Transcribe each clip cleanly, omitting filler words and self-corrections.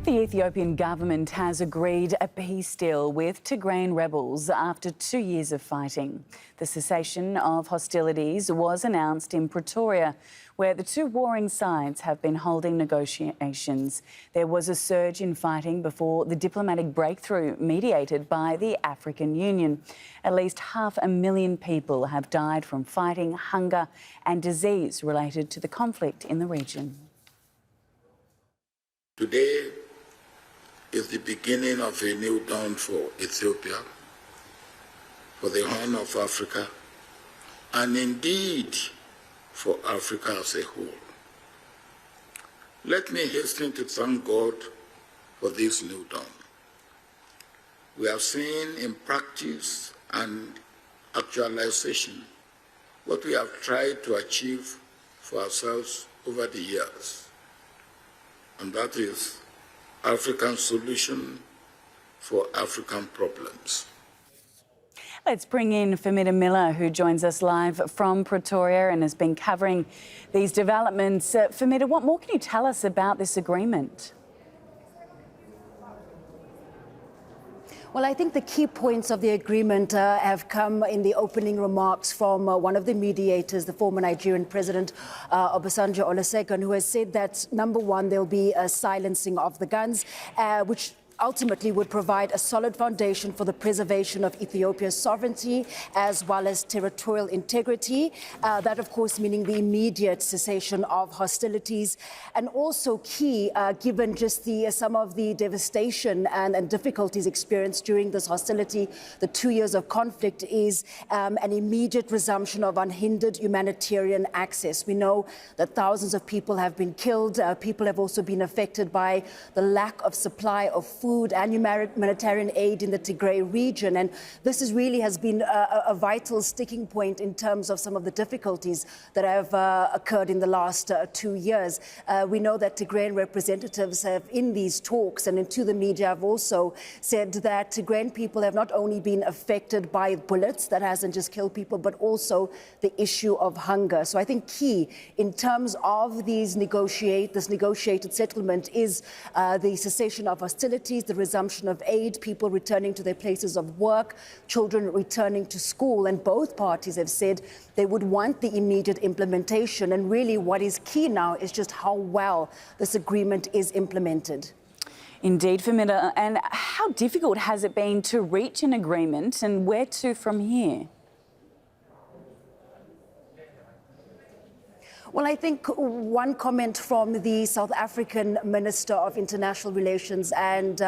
The Ethiopian government has agreed a peace deal with Tigrayan rebels after 2 years of fighting. The cessation of hostilities was announced in Pretoria, where the two warring sides have been holding negotiations. There was a surge in fighting before the diplomatic breakthrough mediated by the African Union. At least 500,000 people have died from fighting, hunger and disease related to the conflict in the region. Today is the beginning of a new dawn for Ethiopia, for the Horn of Africa, and indeed for Africa as a whole. Let me hasten to thank God for this new dawn. We have seen in practice and actualization what we have tried to achieve for ourselves over the years, and that is African solution for African problems. Let's bring in Fahmida Miller, who joins us live from Pretoria and has been covering these developments. Fahmida, what more can you tell us about this agreement? Well, I think the key points of the agreement have come in the opening remarks from one of the mediators, the former Nigerian President Obasanjo Olesegun, who has said that, number one, there will be a silencing of the guns, which ultimately would provide a solid foundation for the preservation of Ethiopia's sovereignty as well as territorial integrity. That, of course, meaning the immediate cessation of hostilities. And also key, given just some of the devastation and difficulties experienced during this hostility, the 2 years of conflict, is an immediate resumption of unhindered humanitarian access. We know that thousands of people have been killed. People have also been affected by the lack of supply of food and humanitarian aid in the Tigray region. And this has been a vital sticking point in terms of some of the difficulties that have occurred in the last 2 years. We know that Tigrayan representatives have, in these talks and into the media, have also said that Tigrayan people have not only been affected by bullets, that hasn't just killed people, but also the issue of hunger. So I think key in terms of this negotiated settlement is the cessation of hostilities, the resumption of aid, people returning to their places of work, children returning to school. And both parties have said they would want the immediate implementation. And really what is key now is just how well this agreement is implemented. Indeed, Fahmida. And how difficult has it been to reach an agreement, and where to from here? Well, I think one comment from the South African Minister of International Relations and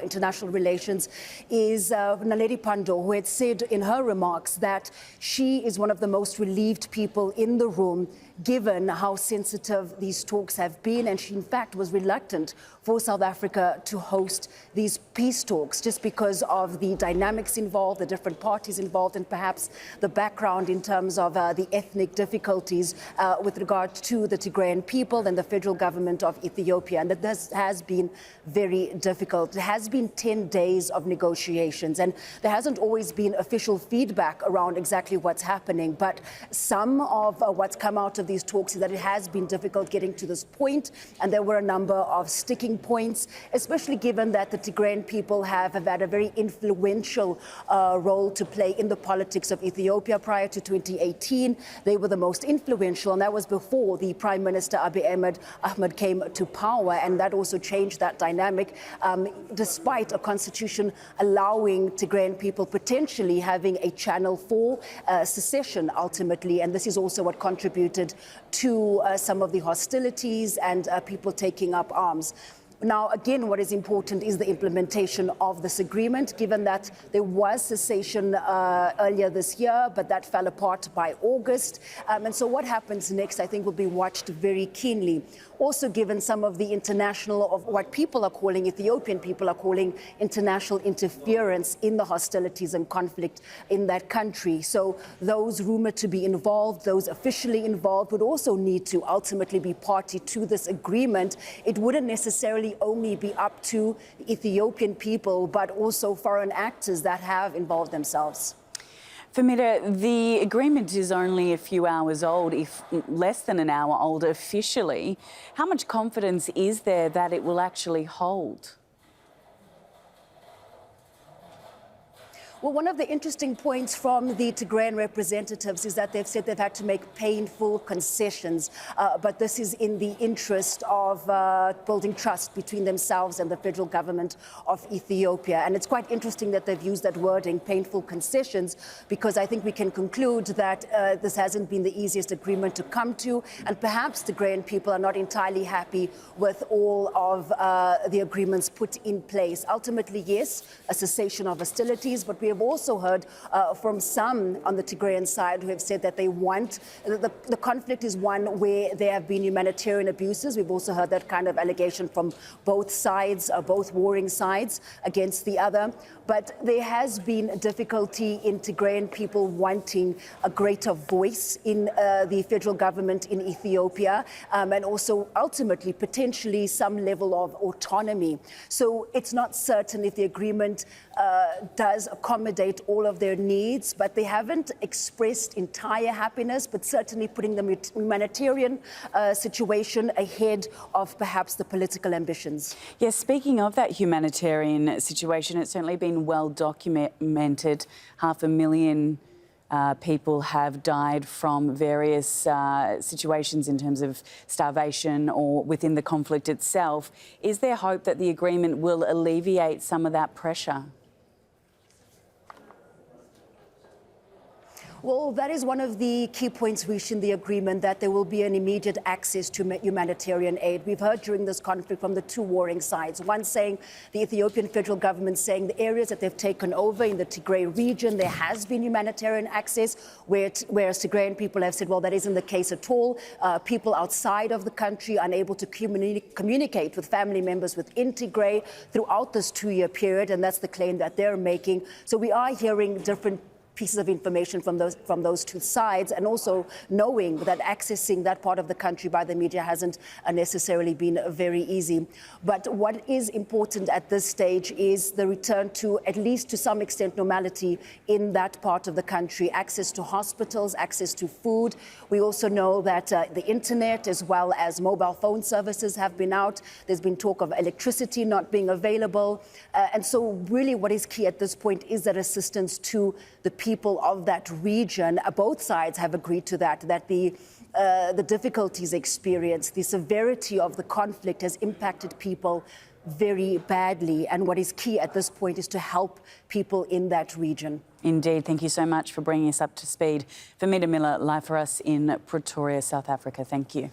International Relations is Naledi Pandor, who had said in her remarks that she is one of the most relieved people in the room, given how sensitive these talks have been. And she, in fact, was reluctant for South Africa to host these peace talks just because of the dynamics involved, the different parties involved, and perhaps the background in terms of the ethnic difficulties with regard to the Tigrayan people and the federal government of Ethiopia. And that this has been very difficult. It has been 10 days of negotiations, and there hasn't always been official feedback around exactly what's happening. But some of what's come out of these talks is that it has been difficult getting to this point, and there were a number of sticking points, especially given that the Tigrayan people have had a very influential role to play in the politics of Ethiopia prior to 2018. They were the most influential, and that was before the Prime Minister Abiy Ahmed came to power, and that also changed that dynamic, despite a constitution allowing Tigrayan people potentially having a channel for secession ultimately. And this is also what contributed to some of the hostilities and people taking up arms. Now, again, what is important is the implementation of this agreement, given that there was cessation earlier this year, but that fell apart by August. And so what happens next, I think, will be watched very keenly. Also, given some of the international, of what people are calling, Ethiopian people are calling, international interference in the hostilities and conflict in that country. So those rumored to be involved, those officially involved, would also need to ultimately be party to this agreement. It wouldn't necessarily only be up to the Ethiopian people, but also foreign actors that have involved themselves. Fahmida, the agreement is only a few hours old, if less than an hour old officially. How much confidence is there that it will actually hold? Well, one of the interesting points from the Tigrayan representatives is that they've said they've had to make painful concessions, but this is in the interest of building trust between themselves and the federal government of Ethiopia. And it's quite interesting that they've used that wording, painful concessions, because I think we can conclude that this hasn't been the easiest agreement to come to, and perhaps Tigrayan people are not entirely happy with all of the agreements put in place. Ultimately, yes, a cessation of hostilities, but we have also heard from some on the Tigrayan side who have said that they want, the conflict is one where there have been humanitarian abuses. We've also heard that kind of allegation from both sides, both warring sides against the other. But there has been difficulty in Tigrayan people wanting a greater voice in the federal government in Ethiopia, and also ultimately potentially some level of autonomy. So it's not certain if the agreement does accommodate all of their needs, but they haven't expressed entire happiness, but certainly putting the humanitarian situation ahead of perhaps the political ambitions. Yes, speaking of that humanitarian situation, it's certainly been well documented. 500,000 people have died from various situations in terms of starvation or within the conflict itself. Is there hope that the agreement will alleviate some of that pressure? Well, that is one of the key points reached in the agreement, that there will be an immediate access to humanitarian aid. We've heard during this conflict from the two warring sides, one saying, the Ethiopian federal government saying the areas that they've taken over in the Tigray region, there has been humanitarian access, whereas Tigrayan people have said, well, that isn't the case at all. People outside of the country unable to communicate with family members within Tigray throughout this 2-year period, and that's the claim that they're making. So we are hearing different pieces of information from those two sides, and also knowing that accessing that part of the country by the media hasn't necessarily been very easy. But what is important at this stage is the return to, at least to some extent, normality in that part of the country, access to hospitals, access to food. We also know that the internet as well as mobile phone services have been out. There's been talk of electricity not being available. And so really what is key at this point is that assistance to the people of that region. Both sides have agreed to that the difficulties experienced, the severity of the conflict has impacted people very badly. And what is key at this point is to help people in that region. Indeed. Thank you so much for bringing us up to speed. Fahmida Miller, live for us in Pretoria, South Africa. Thank you.